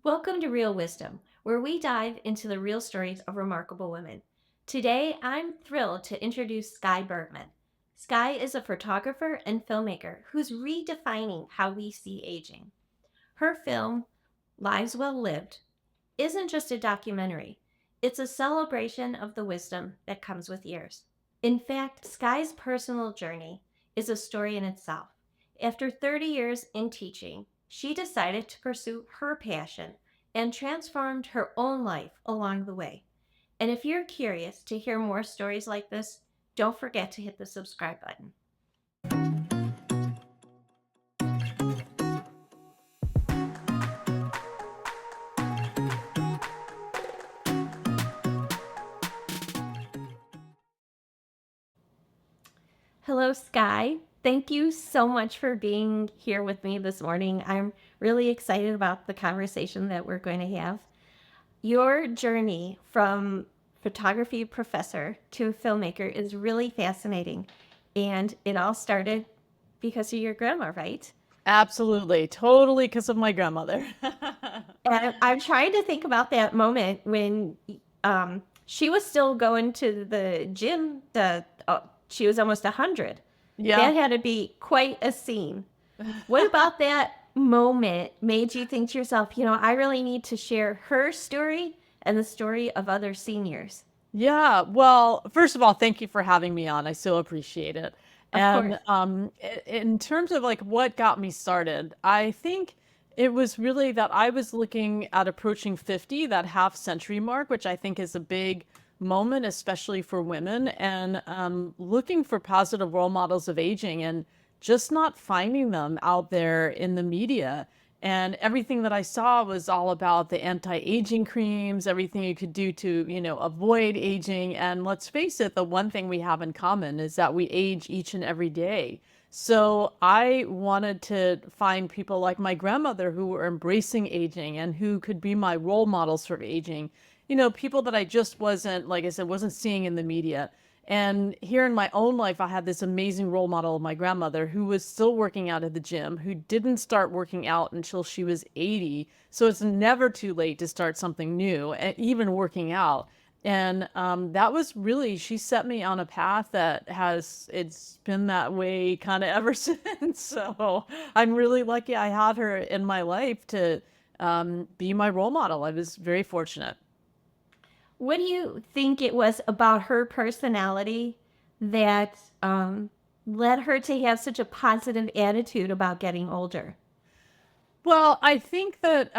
Welcome to Real Wisdom, where we dive into the real stories of remarkable women. Today, I'm thrilled to introduce Sky Bergman. Sky is a photographer and filmmaker who's redefining how we see aging. Her film, Lives Well Lived, isn't just a documentary, it's a celebration of the wisdom that comes with years. In fact, Sky's personal journey is a story in itself. After 30 years in teaching, she decided to pursue her passion and transformed her own life along the way. And if you're curious to hear more stories like this, don't forget to hit the subscribe button. Hello, Sky. Thank you so much for being here with me this morning. I'm really excited about the conversation that we're going to have. Your journey from photography professor to filmmaker is really fascinating. And it all started because of your grandma, right? Absolutely. Totally because of my grandmother. And I'm trying to think about that moment when she was still going to the gym. She was almost 100. Yeah. That had to be quite a scene. What about that moment made you think to yourself, I really need to share her story and the story of other seniors? Yeah. Well, first of all, thank you for having me on. I so appreciate it. Of course. And in terms of like what got me started, I think it was really that I was looking at approaching 50, that half century mark, which I think is a big moment, especially for women, and looking for positive role models of aging and just not finding them out there in the media. And everything that I saw was all about the anti-aging creams, everything you could do to, avoid aging. And let's face it, the one thing we have in common is that we age each and every day. So I wanted to find people like my grandmother who were embracing aging and who could be my role models for aging. People that I just wasn't, like I said, wasn't seeing in the media. And here in my own life, I had this amazing role model of my grandmother who was still working out at the gym, who didn't start working out until she was 80. So it's never too late to start something new, even working out. And that was really, she set me on a path that it's been that way kind of ever since. So I'm really lucky I had her in my life to be my role model. I was very fortunate. What do you think it was about her personality that led her to have such a positive attitude about getting older? Well, I think that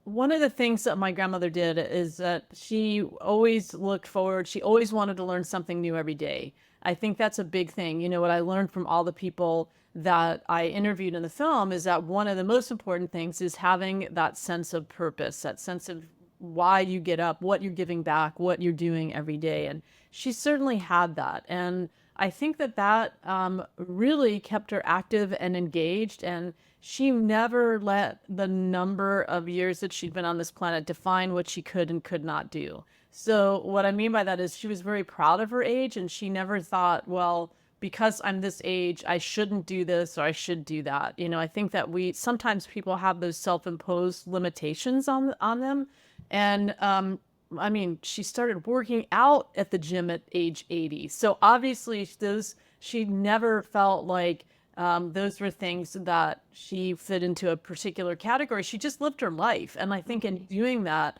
one of the things that my grandmother did is that she always looked forward. She always wanted to learn something new every day. I think that's a big thing. What I learned from all the people that I interviewed in the film is that one of the most important things is having that sense of purpose, that sense of why you get up, what you're giving back, what you're doing every day. And she certainly had that. And I think that really kept her active and engaged. And she never let the number of years that she'd been on this planet define what she could and could not do. So what I mean by that is she was very proud of her age, and she never thought, well, because I'm this age, I shouldn't do this or I should do that. I think that we sometimes people have those self-imposed limitations on them. And I mean, she started working out at the gym at age 80. So obviously she never felt like those were things that she fit into a particular category. She just lived her life. And I think in doing that,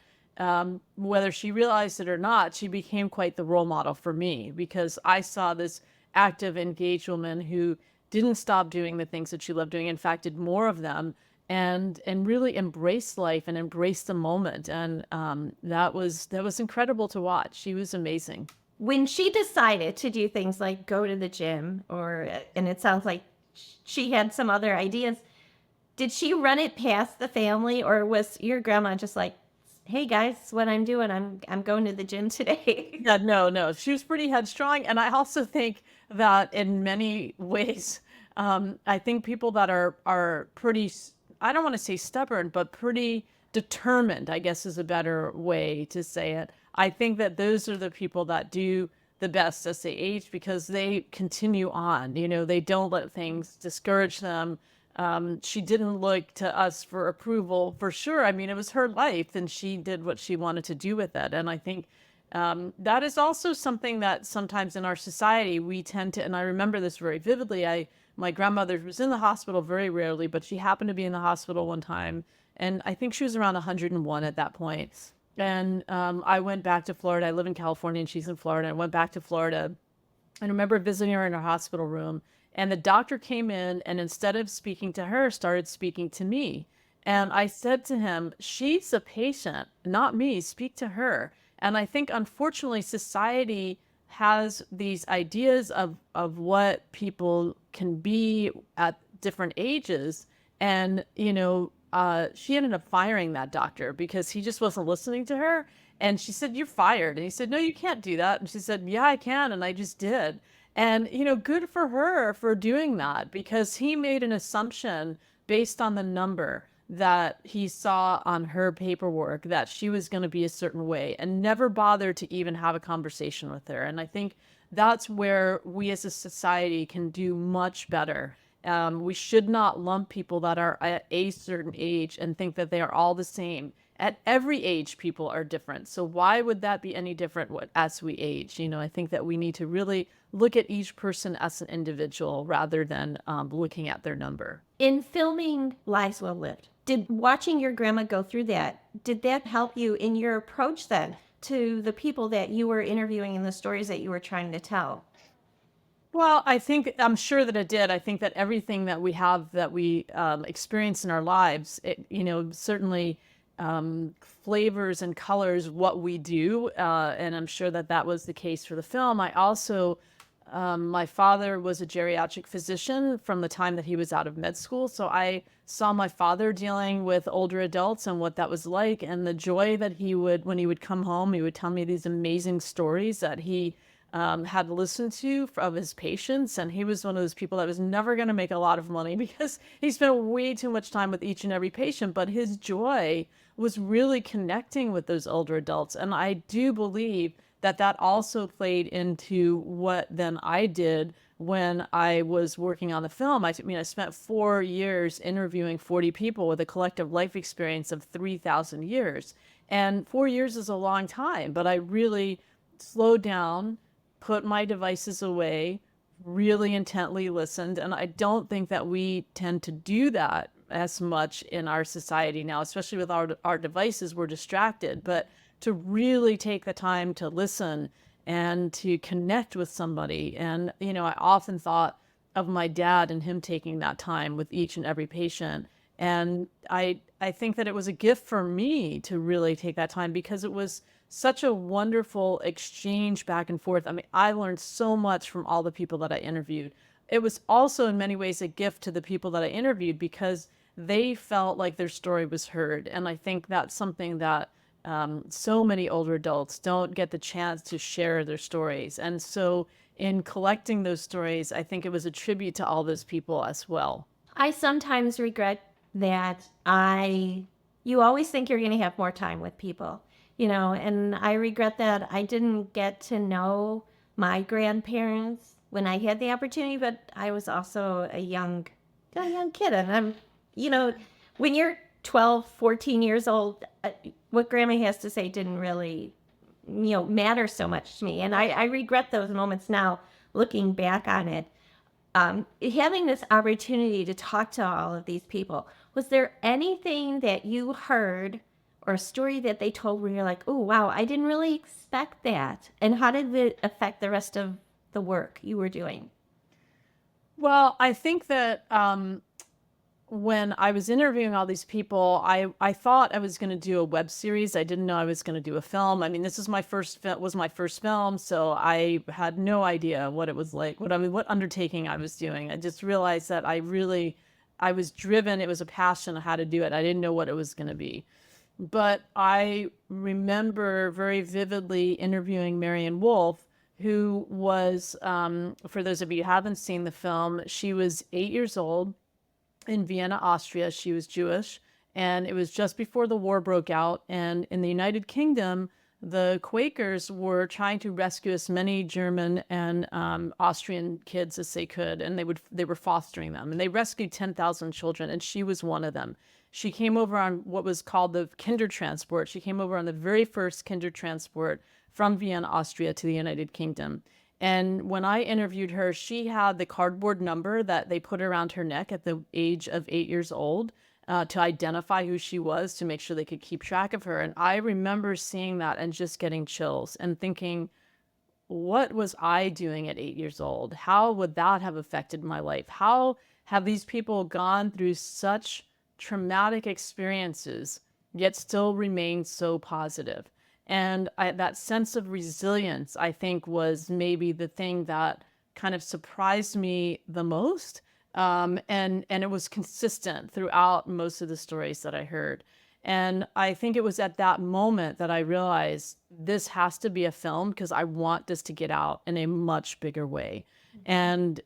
whether she realized it or not, she became quite the role model for me because I saw this active, engaged woman who didn't stop doing the things that she loved doing. In fact, did more of them and really embraced life and embraced the moment. And that was incredible to watch. She was amazing. When she decided to do things like go to the gym, and it sounds like she had some other ideas, did she run it past the family, or was your grandma just like, "Hey guys, what I'm doing, I'm going to the gym today"? Yeah, no, no. She was pretty headstrong. And I also think that in many ways, I think people that are pretty, I don't want to say stubborn, but pretty determined, I guess is a better way to say it. I think that those are the people that do the best as they age because they continue on. They don't let things discourage them. She didn't look to us for approval for sure. I mean, it was her life and she did what she wanted to do with it. And I think that is also something that sometimes in our society we tend to, and I remember this very vividly. My grandmother was in the hospital very rarely, but she happened to be in the hospital one time. And I think she was around 101 at that point. And I went back to Florida. I live in California and she's in Florida. I went back to Florida. I remember visiting her in her hospital room, and the doctor came in and instead of speaking to her, started speaking to me. And I said to him, "She's a patient, not me. Speak to her." And I think unfortunately society has these ideas of what people can be at different ages. And, she ended up firing that doctor because he just wasn't listening to her. And she said, "You're fired." And he said, "No, you can't do that." And she said, "Yeah, I can." And I just did. And, good for her for doing that because he made an assumption based on the number that he saw on her paperwork that she was going to be a certain way and never bothered to even have a conversation with her. And I think that's where we as a society can do much better. We should not lump people that are at a certain age and think that they are all the same. At every age, people are different. So why would that be any different as we age? I think that we need to really look at each person as an individual rather than looking at their number. In filming Lives Well Lived, did watching your grandma go through that, did that help you in your approach then to the people that you were interviewing and the stories that you were trying to tell? Well, I'm sure that it did. I think that everything that we have that we experience in our lives, it, certainly flavors and colors what we do. And I'm sure that that was the case for the film. I also, my father was a geriatric physician from the time that he was out of med school. So I saw my father dealing with older adults and what that was like, and the joy that when he would come home, he would tell me these amazing stories that he had listened to of his patients. And he was one of those people that was never going to make a lot of money because he spent way too much time with each and every patient. But his joy was really connecting with those older adults. And I do believe that that also played into what then I did when I was working on the film. I mean, I spent 4 years interviewing 40 people with a collective life experience of 3,000 years. And 4 years is a long time, but I really slowed down, put my devices away, really intently listened. And I don't think that we tend to do that as much in our society now, especially with our devices. We're distracted, but to really take the time to listen and to connect with somebody. And, I often thought of my dad and him taking that time with each and every patient. And I think that it was a gift for me to really take that time because it was such a wonderful exchange back and forth. I mean, I learned so much from all the people that I interviewed. It was also in many ways a gift to the people that I interviewed because they felt like their story was heard. And I think that's something that so many older adults don't get the chance to share their stories. And so in collecting those stories, I think it was a tribute to all those people as well. I sometimes regret that you always think you're going to have more time with people, and I regret that I didn't get to know my grandparents when I had the opportunity, but I was also a young kid. And when you're 12, 14 years old, what grandma has to say didn't really, matter so much to me. And I regret those moments now looking back on it. Having this opportunity to talk to all of these people, was there anything that you heard or a story that they told where you're like, oh, wow, I didn't really expect that? And how did it affect the rest of the work you were doing? Well, I think that when I was interviewing all these people, I thought I was going to do a web series. I didn't know I was going to do a film. I mean, this is was my first film, so I had no idea what it was like, what undertaking I was doing. I just realized that I was driven. It was a passion how to do it. I didn't know what it was going to be. But I remember very vividly interviewing Marion Wolf, who was, for those of you who haven't seen the film, she was 8 years old in Vienna, Austria. She was Jewish, and it was just before the war broke out. And in the United Kingdom, the Quakers were trying to rescue as many German and Austrian kids as they could, and they were fostering them, and they rescued 10,000 children, and she was one of them. She came over on what was called the Kindertransport. She came over on the very first Kindertransport from Vienna, Austria, to the United Kingdom. And when I interviewed her, she had the cardboard number that they put around her neck at the age of 8 years old, to identify who she was, to make sure they could keep track of her. And I remember seeing that and just getting chills and thinking, what was I doing at 8 years old? How would that have affected my life? How have these people gone through such traumatic experiences, yet still remain so positive? And that sense of resilience, I think, was maybe the thing that kind of surprised me the most. And it was consistent throughout most of the stories that I heard. And I think it was at that moment that I realized this has to be a film because I want this to get out in a much bigger way. And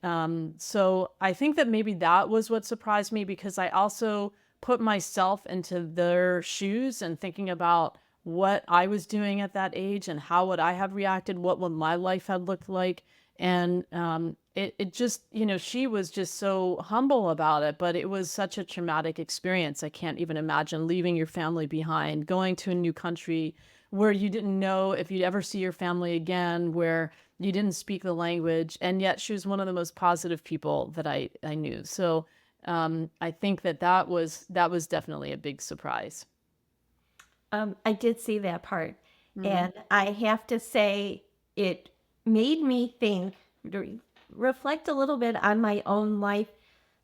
so I think that maybe that was what surprised me, because I also put myself into their shoes and thinking about what I was doing at that age and how would I have reacted, what would my life have looked like. And it just, she was just so humble about it, but it was such a traumatic experience. I can't even imagine leaving your family behind, going to a new country where you didn't know if you'd ever see your family again, where you didn't speak the language. And yet she was one of the most positive people that I knew. So I think that was definitely a big surprise. I did see that part, Hmm. and I have to say it made me think, reflect a little bit on my own life.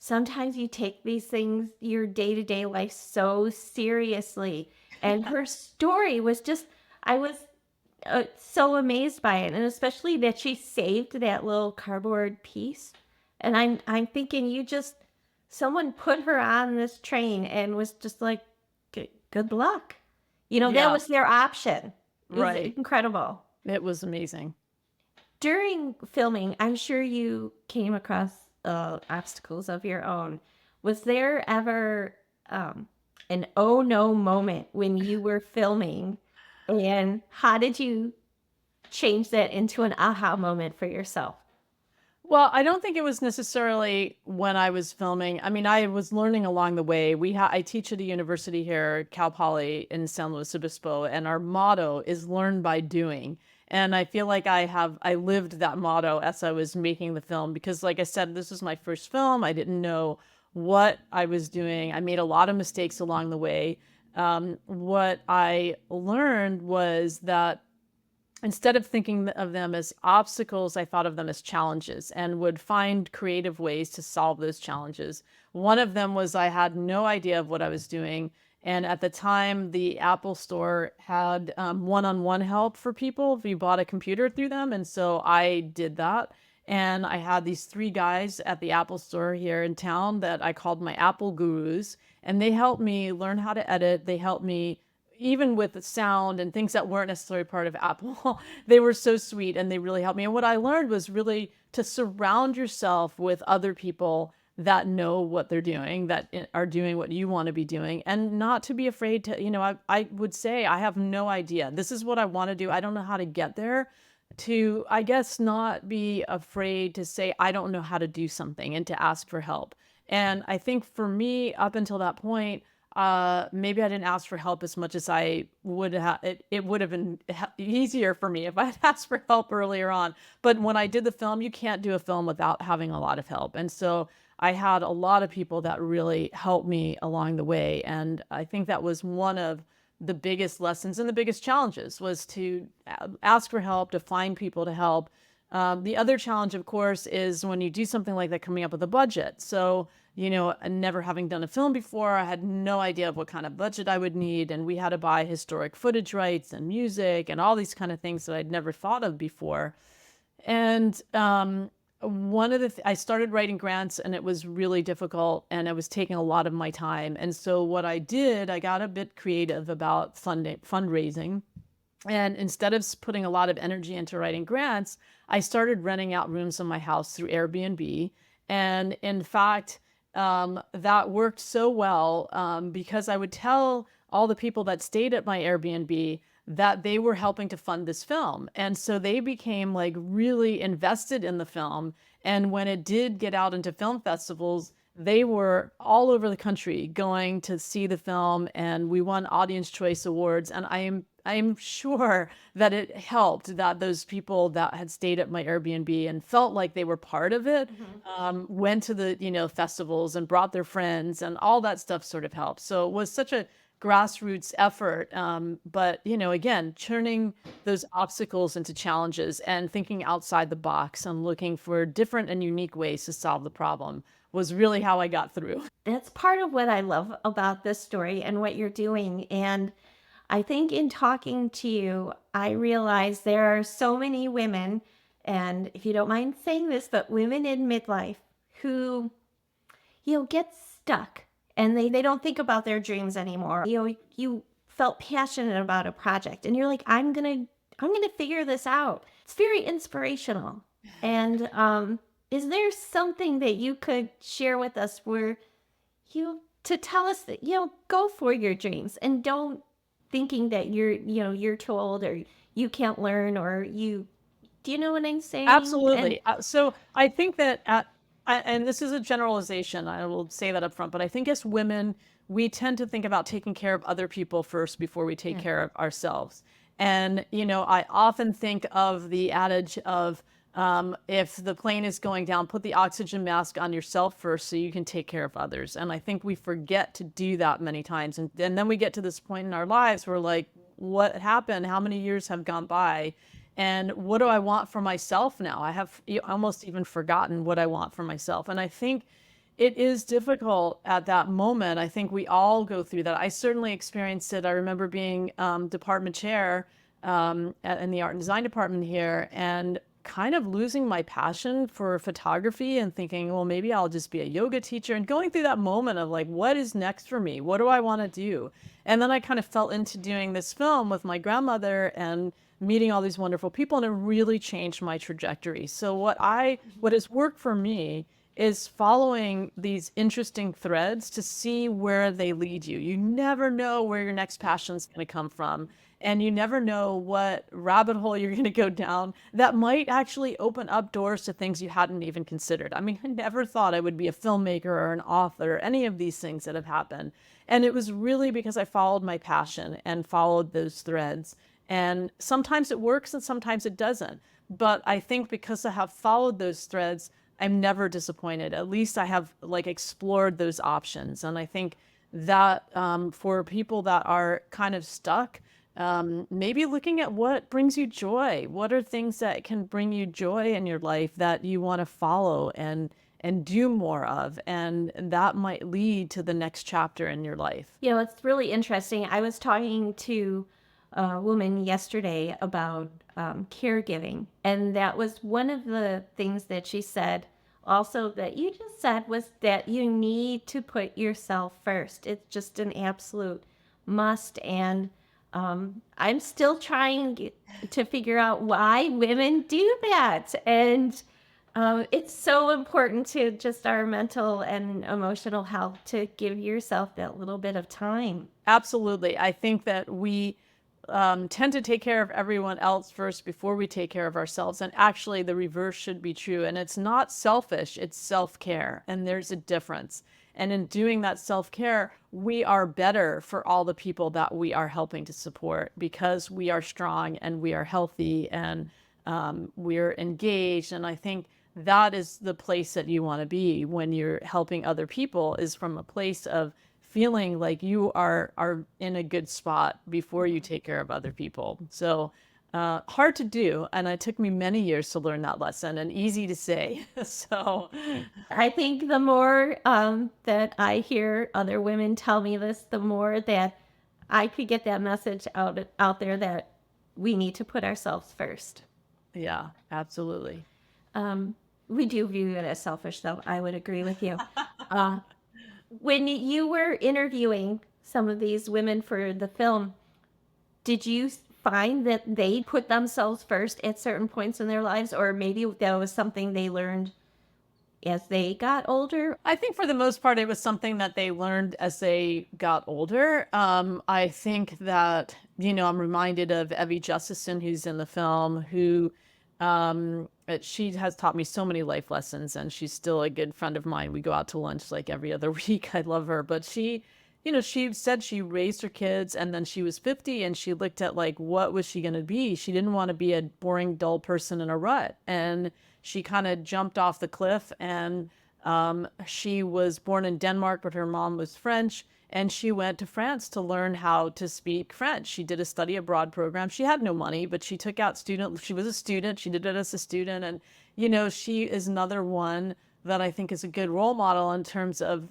Sometimes you take these things, your day-to-day life, so seriously. And her story was just, I was so amazed by it, and especially that she saved that little cardboard piece. And I'm thinking, someone put her on this train and was just like, good luck. That Yeah, was their option. It was right. incredible. It was amazing. During filming, I'm sure you came across obstacles of your own. Was there ever an oh no moment when you were filming? And how did you change that into an aha moment for yourself? Well, I don't think it was necessarily when I was filming. I mean, I was learning along the way. I teach at a university here, Cal Poly in San Luis Obispo, and our motto is learn by doing. And I feel like I lived that motto as I was making the film, because like I said, this was my first film. I didn't know what I was doing. I made a lot of mistakes along the way. What I learned was that instead of thinking of them as obstacles, I thought of them as challenges and would find creative ways to solve those challenges. One of them was I had no idea of what I was doing. And at the time, the Apple Store had one-on-one help for people if you bought a computer through them. And so I did that. And I had these three guys at the Apple Store here in town that I called my Apple gurus. And they helped me learn how to edit. They helped me even with the sound and things that weren't necessarily part of Apple. They were so sweet and they really helped me. And what I learned was really to surround yourself with other people that know what they're doing, that are doing what you want to be doing, and not to be afraid to, I would say, I have no idea. This is what I want to do. I don't know how to get there. To, I guess, not be afraid to say, I don't know how to do something, and to ask for help. And I think for me, up until that point, maybe I didn't ask for help as much as I would have. It would have been easier for me if I had asked for help earlier on. But when I did the film, you can't do a film without having a lot of help. And so I had a lot of people that really helped me along the way. And I think that was one of the biggest lessons and the biggest challenges, was to ask for help, to find people to help. The other challenge, of course, is when you do something like that, coming up with a budget. So, never having done a film before, I had no idea of what kind of budget I would need. And we had to buy historic footage rights and music and all these kind of things that I'd never thought of before. And I started writing grants, and it was really difficult, and it was taking a lot of my time. And so what I did, I got a bit creative about fundraising. And instead of putting a lot of energy into writing grants, I started renting out rooms in my house through Airbnb. And in fact, that worked so well, because I would tell all the people that stayed at my Airbnb that they were helping to fund this film. And so they became like really invested in the film. And when it did get out into film festivals, they were all over the country going to see the film, and we won Audience Choice Awards. And I am sure that it helped that those people that had stayed at my Airbnb and felt like they were part of it, Mhm. went to the, festivals and brought their friends, and all that stuff sort of helped. So it was such a grassroots effort. But, again, turning those obstacles into challenges and thinking outside the box and looking for different and unique ways to solve the problem was really how I got through. That's part of what I love about this story and what you're doing. And I think in talking to you, I realize there are so many women, and if you don't mind saying this, but women in midlife who, get stuck and they don't think about their dreams anymore. You felt passionate about a project and you're like, I'm gonna figure this out. It's very inspirational. And is there something that you could share with us where to tell us that, go for your dreams and don't thinking that you're too old or you can't learn or do you know what I'm saying? And Absolutely. So I think that and this is a generalization, I will say that up front, but I think as women, we tend to think about taking care of other people first before we take yeah. care of ourselves. And, I often think of the adage of, if the plane is going down, put the oxygen mask on yourself first so you can take care of others. And I think we forget to do that many times. And then we get to this point in our lives where, like, what happened? How many years have gone by? And what do I want for myself now? I have almost even forgotten what I want for myself. And I think it is difficult at that moment. I think we all go through that. I certainly experienced it. I remember being department chair in the art and design department here, and kind of losing my passion for photography and thinking, well, maybe I'll just be a yoga teacher, and going through that moment of like, what is next for me? What do I want to do? And then I kind of fell into doing this film with my grandmother and meeting all these wonderful people, and it really changed my trajectory. So what has worked for me is following these interesting threads to see where they lead you. You never know where your next passion is going to come from. And you never know what rabbit hole you're going to go down that might actually open up doors to things you hadn't even considered. I mean, I never thought I would be a filmmaker or an author, or any of these things that have happened. And it was really because I followed my passion and followed those threads. And sometimes it works and sometimes it doesn't. But I think because I have followed those threads, I'm never disappointed. At least I have like explored those options. And I think that for people that are kind of stuck, maybe looking at what brings you joy. What are things that can bring you joy in your life that you want to follow and do more of, and that might lead to the next chapter in your life. It's really interesting. I was talking to a woman yesterday about caregiving, and that was one of the things that she said. Also, that you just said was that you need to put yourself first. It's just an absolute must. And I'm still trying to figure out why women do that. And it's so important to just our mental and emotional health to give yourself that little bit of time. Absolutely. I think that we tend to take care of everyone else first before we take care of ourselves. And actually, the reverse should be true. And it's not selfish, it's self care. And there's a difference. And in doing that self care, we are better for all the people that we are helping to support, because we are strong and we are healthy and we're engaged. And I think that is the place that you want to be when you're helping other people, is from a place of feeling like you are in a good spot before you take care of other people. So hard to do, and it took me many years to learn that lesson, and easy to say. So I think the more that I hear other women tell me this, the more that I could get that message out there that we need to put ourselves first. yeah, absolutely. We do view it as selfish, though. I would agree with you. Uh, when you were interviewing some of these women for the film, did you find that they put themselves first at certain points in their lives, or maybe that was something they learned as they got older? I think for the most part, it was something that they learned as they got older. I think that, I'm reminded of Evie Justison, who's in the film, who she has taught me so many life lessons, and she's still a good friend of mine. We go out to lunch like every other week. I love her. But she said she raised her kids and then she was 50 and she looked at like, what was she going to be? She didn't want to be a boring, dull person in a rut. And she kind of jumped off the cliff and she was born in Denmark, but her mom was French, and she went to France to learn how to speak French. She did a study abroad program. She had no money, but she took out student. She was a student. She did it as a student, and she is another one that I think is a good role model in terms of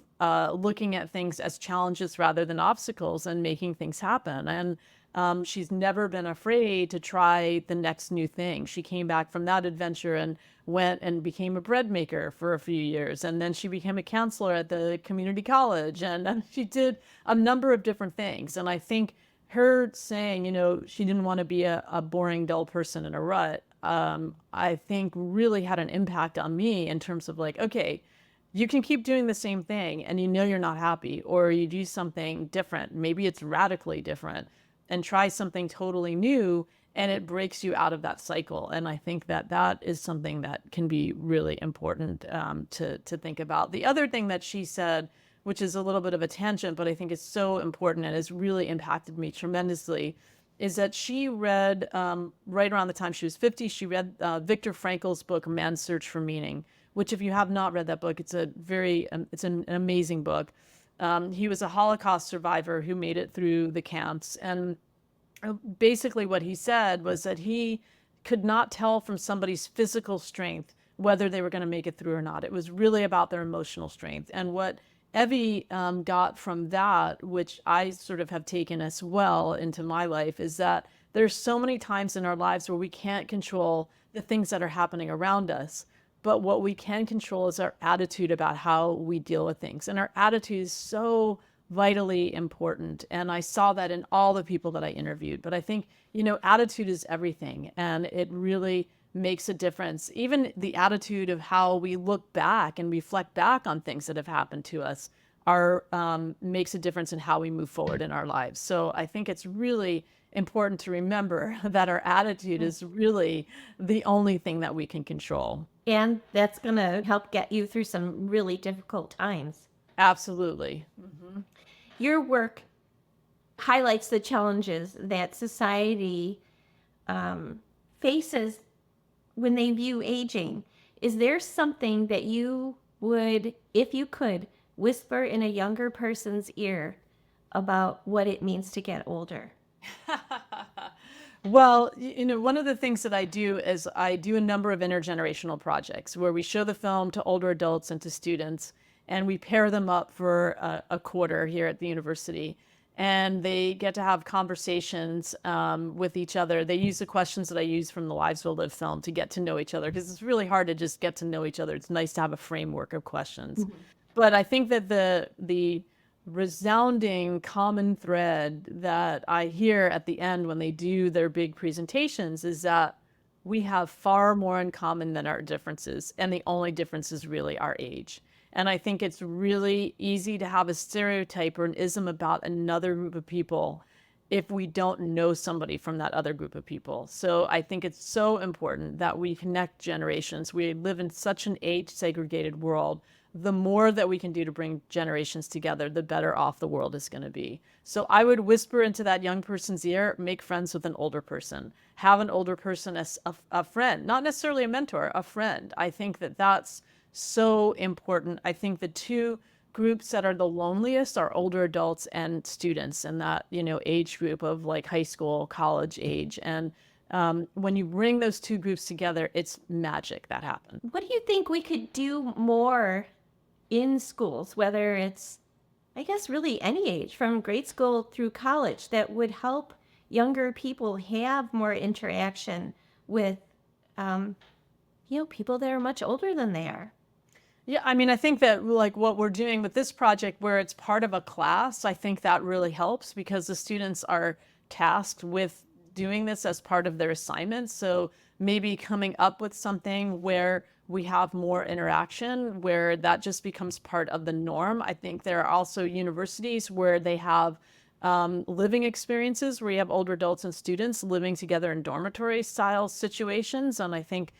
looking at things as challenges rather than obstacles and making things happen. And she's never been afraid to try the next new thing. She came back from that adventure and went and became a bread maker for a few years. And then she became a counselor at the community college. And she did a number of different things. And I think her saying, she didn't want to be a boring, dull person in a rut, I think really had an impact on me in terms of like, okay, you can keep doing the same thing and you're not happy, or you do something different. Maybe it's radically different and try something totally new and it breaks you out of that cycle. And I think that that is something that can be really important to think about. The other thing that she said, which is a little bit of a tangent, but I think is so important and has really impacted me tremendously, is that she read right around the time she was 50, she read Viktor Frankl's book, Man's Search for Meaning, which if you have not read that book, it's an amazing book. He was a Holocaust survivor who made it through the camps. And basically what he said was that he could not tell from somebody's physical strength whether they were going to make it through or not. It was really about their emotional strength. And what Evie got from that, which I sort of have taken as well into my life, is that there's so many times in our lives where we can't control the things that are happening around us. But what we can control is our attitude about how we deal with things. And our attitude is so vitally important. And I saw that in all the people that I interviewed. But I think, attitude is everything. And it really makes a difference. Even the attitude of how we look back and reflect back on things that have happened to us makes a difference in how we move forward in our lives. So I think it's really important to remember that our attitude is really the only thing that we can control. And that's going to help get you through some really difficult times. Absolutely. Mm-hmm. Your work highlights the challenges that society faces when they view aging. Is there something that you would, if you could, whisper in a younger person's ear about what it means to get older? Well, one of the things that I do is I do a number of intergenerational projects where we show the film to older adults and to students, and we pair them up for a quarter here at the university. And they get to have conversations with each other. They use the questions that I use from the Lives Will Live film to get to know each other, because it's really hard to just get to know each other. It's nice to have a framework of questions. Mm-hmm. But I think that the resounding common thread that I hear at the end when they do their big presentations is that we have far more in common than our differences. And the only difference is really our age. And I think it's really easy to have a stereotype or an ism about another group of people if we don't know somebody from that other group of people. So I think it's so important that we connect generations. We live in such an age-segregated world. The more that we can do to bring generations together, the better off the world is going to be. So I would whisper into that young person's ear, make friends with an older person. Have an older person as a friend, not necessarily a mentor, a friend. I think that that's so important. I think the two groups that are the loneliest are older adults and students, and that, age group of like high school, college age. And when you bring those two groups together, it's magic that happens. What do you think we could do more in schools, whether it's, I guess, really any age, from grade school through college, that would help younger people have more interaction with, people that are much older than they are? Yeah, I mean, I think that like what we're doing with this project where it's part of a class, I think that really helps because the students are tasked with doing this as part of their assignments. So maybe coming up with something where we have more interaction where that just becomes part of the norm. I think there are also universities where they have living experiences where you have older adults and students living together in dormitory style situations. And I think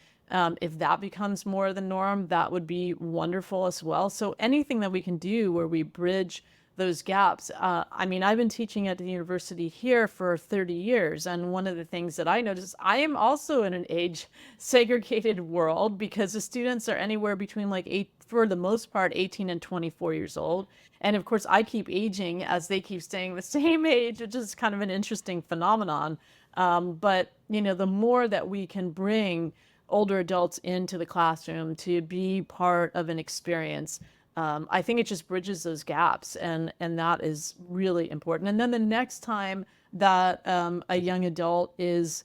if that becomes more the norm, that would be wonderful as well. So anything that we can do where we bridge those gaps. I mean, I've been teaching at the university here for 30 years. And one of the things that I noticed, I am also in an age segregated world because the students are anywhere between like for the most part, 18 and 24 years old. And of course, I keep aging as they keep staying the same age, which is kind of an interesting phenomenon. But, the more that we can bring older adults into the classroom to be part of an experience, I think it just bridges those gaps, and that is really important. And then the next time that a young adult is,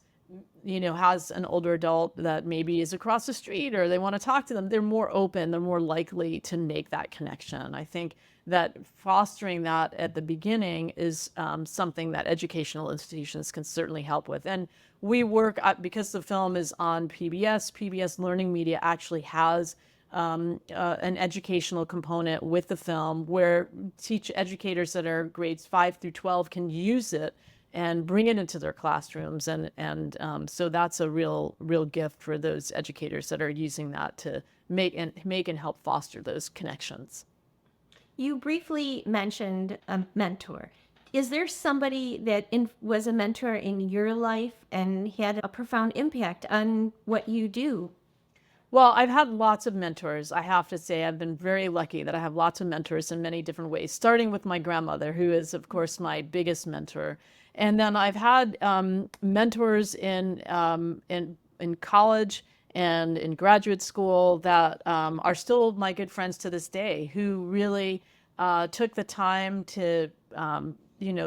has an older adult that maybe is across the street or they want to talk to them, they're more open, they're more likely to make that connection. I think that fostering that at the beginning is something that educational institutions can certainly help with. And we work, because the film is on PBS Learning Media actually has an educational component with the film where teach educators that are grades 5 through 12 can use it and bring it into their classrooms. And so that's a real gift for those educators that are using that to make and help foster those connections. You briefly mentioned a mentor. Is there somebody that was a mentor in your life and had a profound impact on what you do? Well, I've had lots of mentors. I have to say, I've been very lucky that I have lots of mentors in many different ways, starting with my grandmother, who is, of course, my biggest mentor. And then I've had mentors in college and in graduate school that are still my good friends to this day, who really took the time to,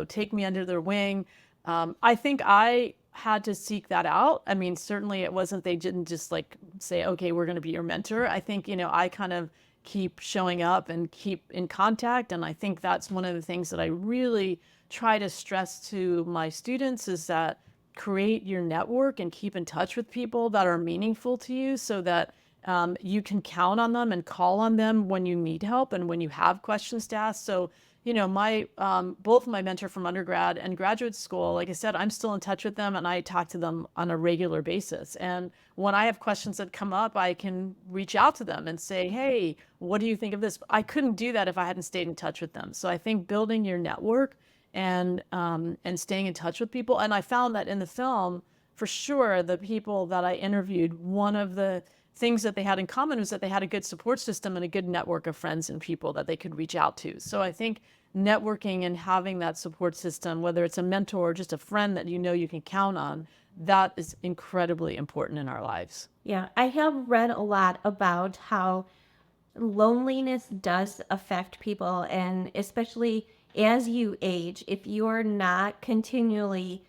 take me under their wing. I think I had to seek that out. I mean, certainly it wasn't, they didn't just like say, okay, we're going to be your mentor. I think, I kind of keep showing up and keep in contact. And I think that's one of the things that I really try to stress to my students is that create your network and keep in touch with people that are meaningful to you so that you can count on them and call on them when you need help and when you have questions to ask. So, my both my mentor from undergrad and graduate school, like I said, I'm still in touch with them and I talk to them on a regular basis. And when I have questions that come up, I can reach out to them and say, hey, what do you think of this? I couldn't do that if I hadn't stayed in touch with them. So I think building your network and staying in touch with people. And I found that in the film, for sure, the people that I interviewed, one of the things that they had in common was that they had a good support system and a good network of friends and people that they could reach out to. So I think networking and having that support system, whether it's a mentor or just a friend that you can count on, that is incredibly important in our lives. Yeah, I have read a lot about how loneliness does affect people, and especially as you age, if you're not continually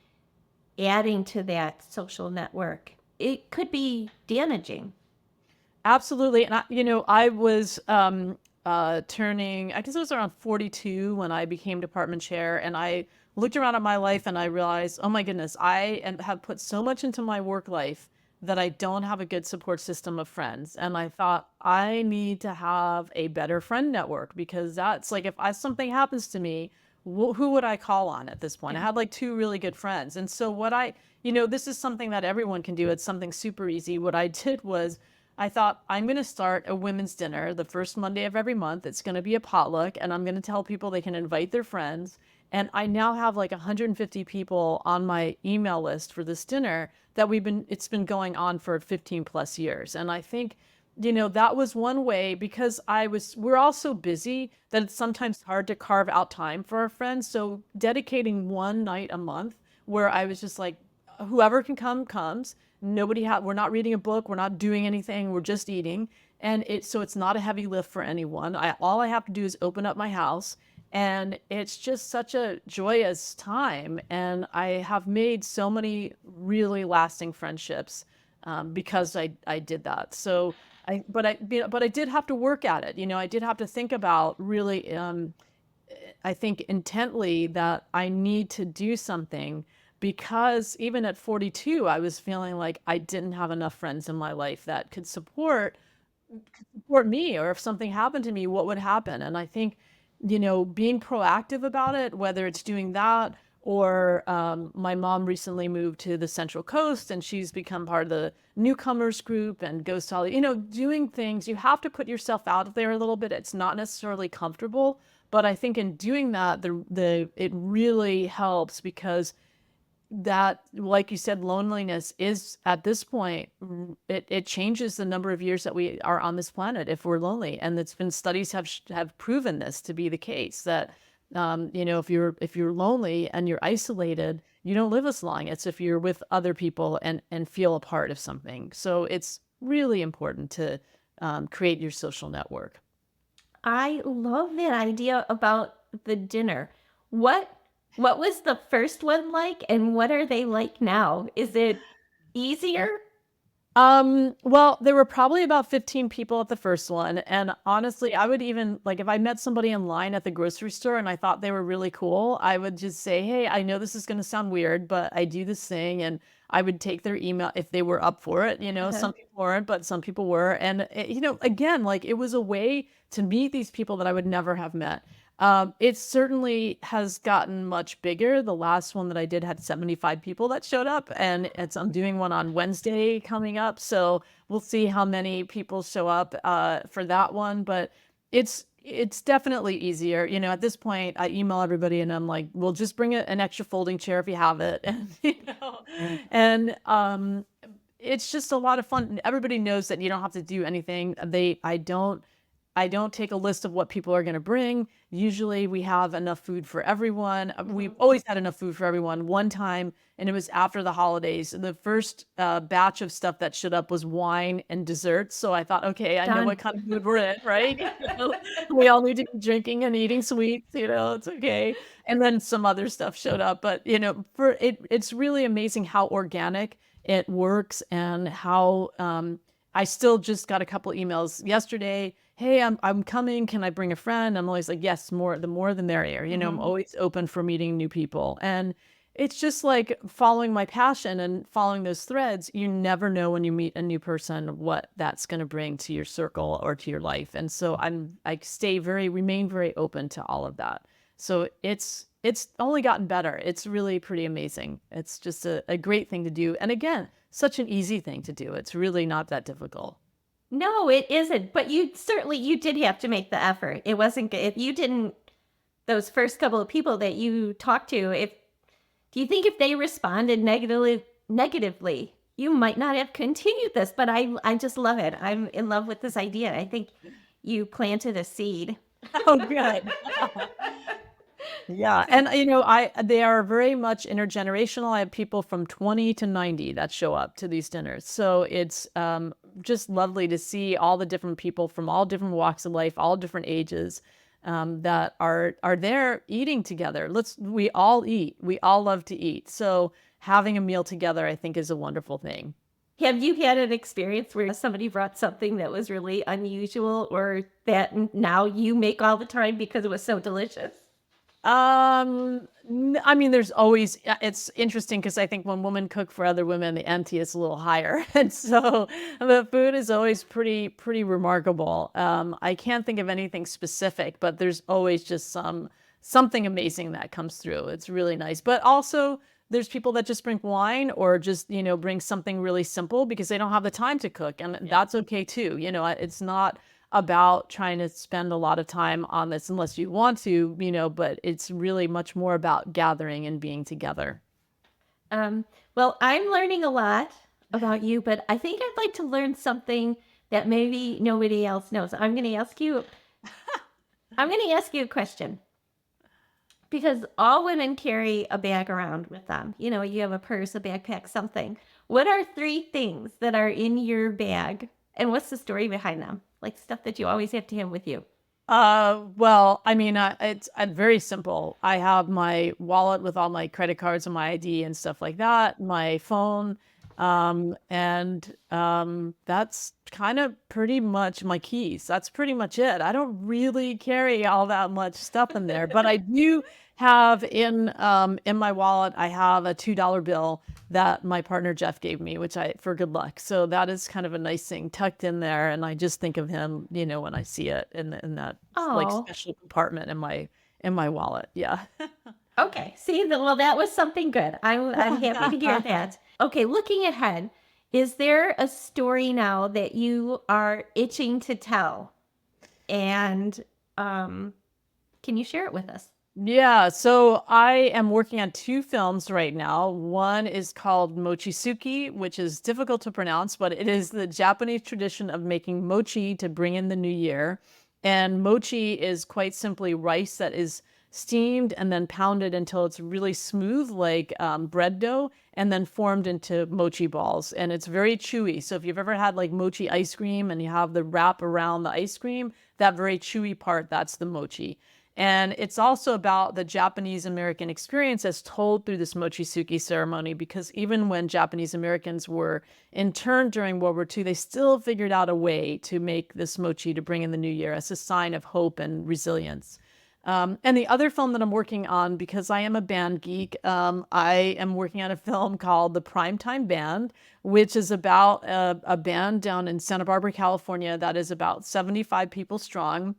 adding to that social network, it could be damaging. Absolutely. And I was turning, I guess it was around 42 when I became department chair. And I looked around at my life and I realized, oh my goodness, have put so much into my work life that I don't have a good support system of friends. And I thought I need to have a better friend network because that's like, if something happens to me, who would I call on at this point? I Yeah. had like two really good friends. And so this is something that everyone can do. It's something super easy. What I did was I thought I'm going to start a women's dinner the first Monday of every month. It's going to be a potluck and I'm going to tell people they can invite their friends. And I now have like 150 people on my email list for this dinner that it's been going on for 15 plus years. And I think, that was one way because we're all so busy that it's sometimes hard to carve out time for our friends. So dedicating one night a month where I was just like, whoever can come comes. We're not reading a book, we're not doing anything, we're just eating. And it's not a heavy lift for anyone. All I have to do is open up my house and it's just such a joyous time. And I have made so many really lasting friendships because I did that. So but I did have to work at it. I did have to think about really, I think intently that I need to do something because even at 42, I was feeling like I didn't have enough friends in my life that could support support me, or if something happened to me, what would happen? And I think, being proactive about it, whether it's doing that or my mom recently moved to the Central Coast and she's become part of the newcomers group and goes to all, doing things. You have to put yourself out there a little bit. It's not necessarily comfortable, but I think in doing that, it really helps because that, like you said, loneliness is at this point, it changes the number of years that we are on this planet if we're lonely. And it's been studies have proven this to be the case that, if you're lonely and you're isolated, you don't live as long. It's if you're with other people and feel a part of something. So it's really important to create your social network. I love that idea about the dinner. What what was the first one like, and what are they like now? Is it easier? Well, there were probably about 15 people at the first one. And honestly, I would even like if I met somebody in line at the grocery store and I thought they were really cool, I would just say, "Hey, I know this is going to sound weird, but I do this thing." And I would take their email if they were up for it. Uh-huh. Some people weren't, but some people were. And, again, like it was a way to meet these people that I would never have met. It certainly has gotten much bigger. The last one that I did had 75 people that showed up, and I'm doing one on Wednesday coming up. So we'll see how many people show up for that one. But it's definitely easier. At this point, I email everybody and I'm like, "We'll just bring an extra folding chair if you have it," and and it's just a lot of fun. Everybody knows that you don't have to do anything. I don't take a list of what people are gonna bring. Usually, we have enough food for everyone. We've Mhm. always had enough food for everyone. One time, and it was after the holidays, the first, batch of stuff that showed up was wine and desserts, so I thought, "Okay, I know Done. what kind of mood we're in," right? We all need to be drinking and eating sweets, it's okay. And then some other stuff showed up, but, for it's really amazing how organic it works and how, I still just got a couple emails yesterday. "Hey, I'm coming. Can I bring a friend?" I'm always like, "Yes, the more the merrier." I'm Mhm. always open for meeting new people. And it's just like following my passion and following those threads. You never know when you meet a new person what that's going to bring to your circle or to your life. And so remain very open to all of that. So it's only gotten better. It's really pretty amazing. It's just a great thing to do. And again, such an easy thing to do. It's really not that difficult. No, it isn't, but you did have to make the effort. It wasn't g if you didn't those first couple of people that you talked to, if do you think if they responded negatively, you might not have continued this? But I just love it. I'm in love with this idea. I think you planted a seed. Oh, good. Yeah, and, they are very much intergenerational. I have people from 20 to 90 that show up to these dinners. So it's, just lovely to see all the different people from all different walks of life, all different ages, that are there eating together. We all eat. We all love to eat. So having a meal together, I think, is a wonderful thing. Have you had an experience where somebody brought something that was really unusual or that now you make all the time because it was so delicious? I mean, there's always it's interesting because I think when women cook for other women, the empty is a little higher, and so the food is always pretty remarkable. I can't think of anything specific, but there's always just something amazing that comes through. It's really nice, but also there's people that just bring wine or just bring something really simple because they don't have the time to cook, and that's okay too. It's not about trying to spend a lot of time on this unless you want to, but it's really much more about gathering and being together. Um, well, I'm learning a lot about you, but I think I'd like to learn something that maybe nobody else knows. I'm going to ask you a question because all women carry a bag around with them. You have a purse, a backpack, something. What are three things that are in your bag and what's the story behind them? Like stuff that you always have to have with you. Well, I mean, it's very simple. I have my wallet with all my credit cards and my ID and stuff like that, my phone, and that's kind of pretty much my keys. That's pretty much it. I don't really carry all that much stuff in there, but I do have in my wallet, I have a $2 bill that my partner Jeff gave me, which I for good luck. So that is kind of a nice thing tucked in there, and I just think of him, when I see it in that like Oh, special compartment in my wallet. Yeah. okay. See, well, that was something good. I'm happy to hear that. Okay, looking ahead, is there a story now that you are itching to tell? And um, can you share it with us? Yeah, so I am working on two films right now. One is called Mochisuki, which is difficult to pronounce, but it is the Japanese tradition of making mochi to bring in the new year. And mochi is quite simply rice that is steamed and then pounded until it's really smooth, like bread dough, and then formed into mochi balls. And it's very chewy. So if you've ever had like mochi ice cream and you have the wrap around the ice cream, that very chewy part, that's the mochi. And it's also about the Japanese American experience as told through this mochisuki ceremony, because even when Japanese Americans were interned during World War II, they still figured out a way to make this mochi to bring in the new year as a sign of hope and resilience. And the other film that I'm working on, because I am a band geek, I am working on a film called The Primetime Band, which is about a band down in Santa Barbara, California, that is about 75 people strong,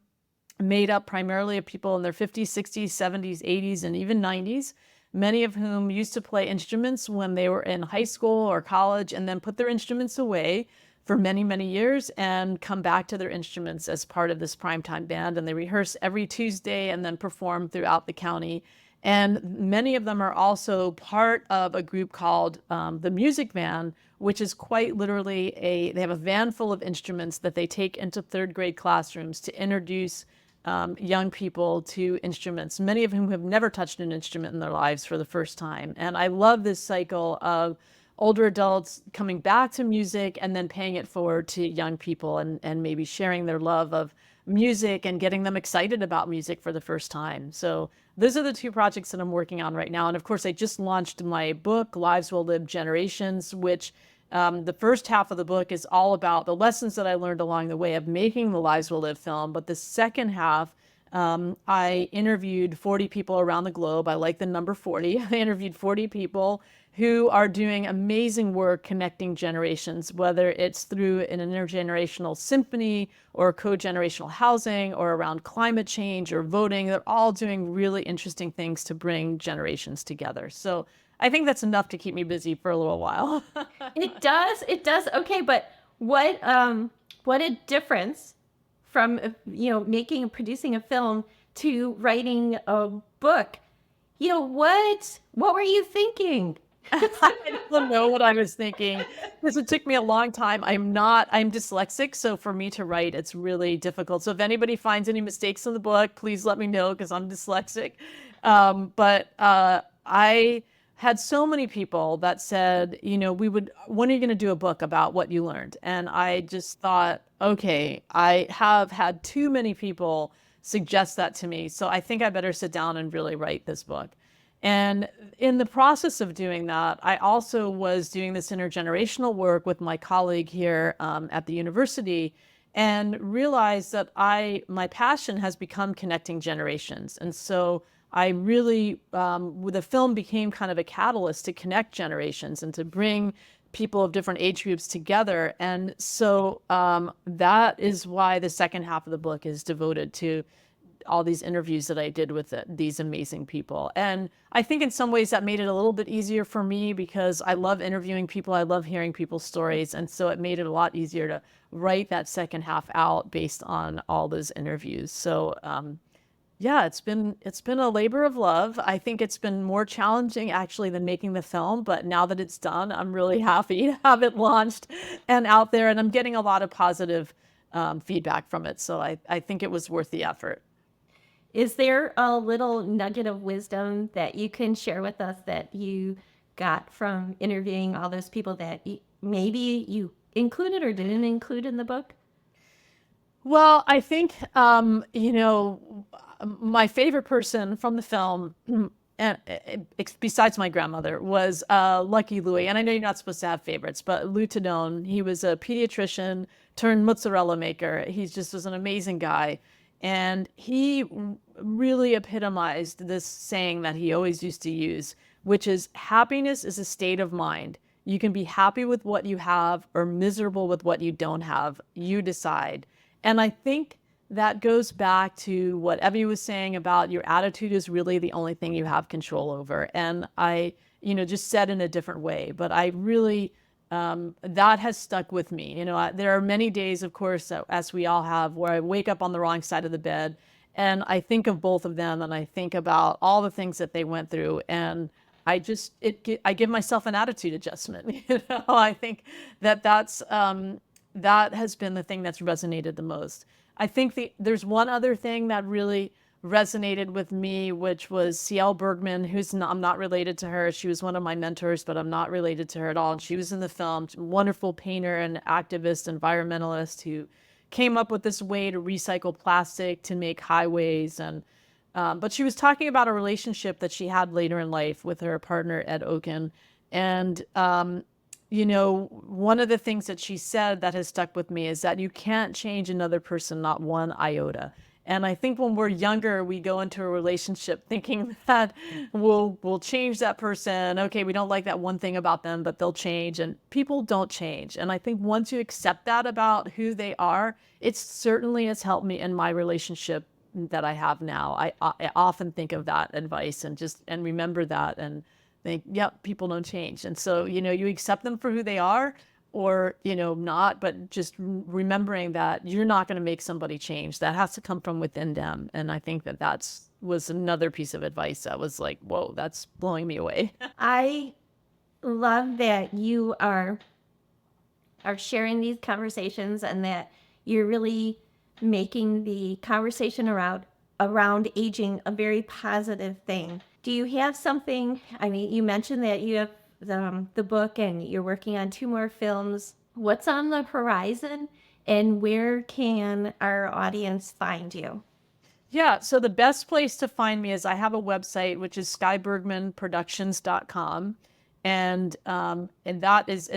made up primarily of people in their 50s, 60s, 70s, 80s, and even 90s, many of whom used to play instruments when they were in high school or college and then put their instruments away for many, many years and come back to their instruments as part of this primetime band. And they rehearse every Tuesday and then perform throughout the county. And many of them are also part of a group called the Music Van, which is quite literally they have a van full of instruments that they take into third grade classrooms to introduce young people to instruments, many of whom have never touched an instrument in their lives for the first time. And I love this cycle of older adults coming back to music and then paying it forward to young people and maybe sharing their love of music and getting them excited about music for the first time. So those are the two projects that I'm working on right now. And of course, I just launched my book, Lives Will Live Generations, which the first half of the book is all about the lessons that I learned along the way of making the Lives Will Live film. But the second half, I interviewed 40 people around the globe. I like the number 40. I interviewed 40 people who are doing amazing work connecting generations, whether it's through an intergenerational symphony or co-generational housing or around climate change or voting. They're all doing really interesting things to bring generations together. So I think that's enough to keep me busy for a little while. It does. It does. Okay, but what a difference from making and producing a film to writing a book. What were you thinking? I don't know what I was thinking because it took me a long time. I'm dyslexic. So for me to write, it's really difficult. So if anybody finds any mistakes in the book, please let me know because I'm dyslexic. But I had so many people that said, when are you going to do a book about what you learned? And I just thought, okay, I have had too many people suggest that to me. So I think I better sit down and really write this book. And in the process of doing that, I also was doing this intergenerational work with my colleague here at the university and realized that my passion has become connecting generations. And so I really, the film became kind of a catalyst to connect generations and to bring people of different age groups together. And so that is why the second half of the book is devoted to all these interviews that I did with these amazing people. And I think in some ways that made it a little bit easier for me because I love interviewing people. I love hearing people's stories. And so it made it a lot easier to write that second half out based on all those interviews. So, yeah, it's been a labor of love. I think it's been more challenging actually than making the film, but now that it's done, I'm really happy to have it launched and out there, and I'm getting a lot of positive feedback from it. So I think it was worth the effort. Is there a little nugget of wisdom that you can share with us that you got from interviewing all those people that maybe you included or didn't include in the book? Well, I think, my favorite person from the film, and besides my grandmother, was Lucky Louie. And I know you're not supposed to have favorites, but Lou Tadone, he was a pediatrician turned mozzarella maker. He just was an amazing guy. And he really epitomized this saying that he always used to use, which is happiness is a state of mind. You can be happy with what you have or miserable with what you don't have. You decide. And I think that goes back to what Evie was saying about your attitude is really the only thing you have control over. And I, just said in a different way, but I really, that has stuck with me. There are many days, of course, as we all have, where I wake up on the wrong side of the bed and I think of both of them and I think about all the things that they went through. And I give myself an attitude adjustment. I think that has been the thing that's resonated the most. I think there's one other thing that really resonated with me, which was Sky Bergman, I'm not related to her. She was one of my mentors, but I'm not related to her at all. And she was in the film, wonderful painter and activist, environmentalist who came up with this way to recycle plastic to make highways. But she was talking about a relationship that she had later in life with her partner, Ed Oken. And, one of the things that she said that has stuck with me is that you can't change another person, not one iota. And I think when we're younger, we go into a relationship thinking that we'll change that person. Okay, we don't like that one thing about them, but they'll change. And people don't change. And I think once you accept that about who they are, it certainly has helped me in my relationship that I have now. I often think of that advice and remember that and think, yep, people don't change. And so, you accept them for who they are or, not, but just remembering that you're not going to make somebody change. That has to come from within them. And I think that was another piece of advice that was like, whoa, that's blowing me away. I love that you are sharing these conversations and that you're really making the conversation around aging a very positive thing. Do you have something? I mean, you mentioned that you have the book and you're working on 2 more films. What's on the horizon and where can our audience find you? Yeah, so the best place to find me is I have a website, which is skybergmanproductions.com. And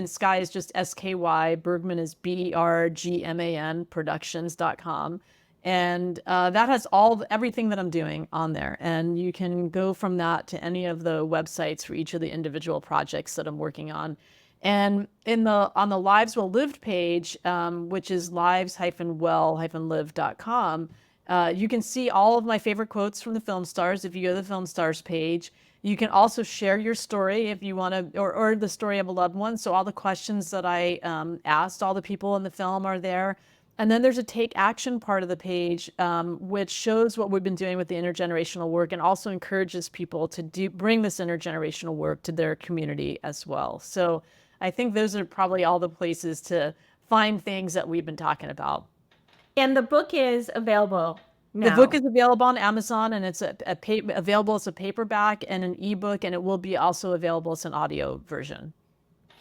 Sky is just SKY, Bergman is BERGMAN productions.com. And that has everything that I'm doing on there. And you can go from that to any of the websites for each of the individual projects that I'm working on. And on the Lives Well Lived page, which is lives-well-lived.com, you can see all of my favorite quotes from the film stars if you go to the film stars page. You can also share your story if you want to, or the story of a loved one. So all the questions that I asked all the people in the film are there. And then there's a take action part of the page, which shows what we've been doing with the intergenerational work and also encourages people to bring this intergenerational work to their community as well. So I think those are probably all the places to find things that we've been talking about. And the book is available now. The book is available on Amazon, and it's available as a paperback and an ebook, and it will be also available as an audio version.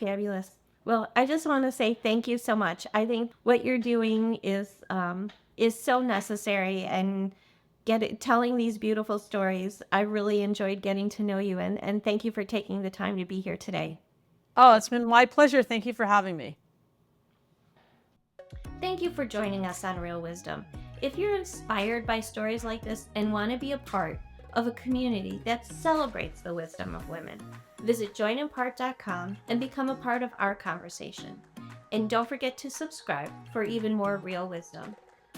Fabulous. Well, I just want to say thank you so much. I think what you're doing is so necessary, and telling these beautiful stories. I really enjoyed getting to know you, and thank you for taking the time to be here today. Oh, it's been my pleasure. Thank you for having me. Thank you for joining us on Real Wisdom. If you're inspired by stories like this and want to be a part of a community that celebrates the wisdom of women, visit joinempart.com and become a part of our conversation. And don't forget to subscribe for even more real wisdom.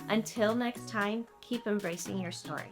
Until next time, keep embracing your story.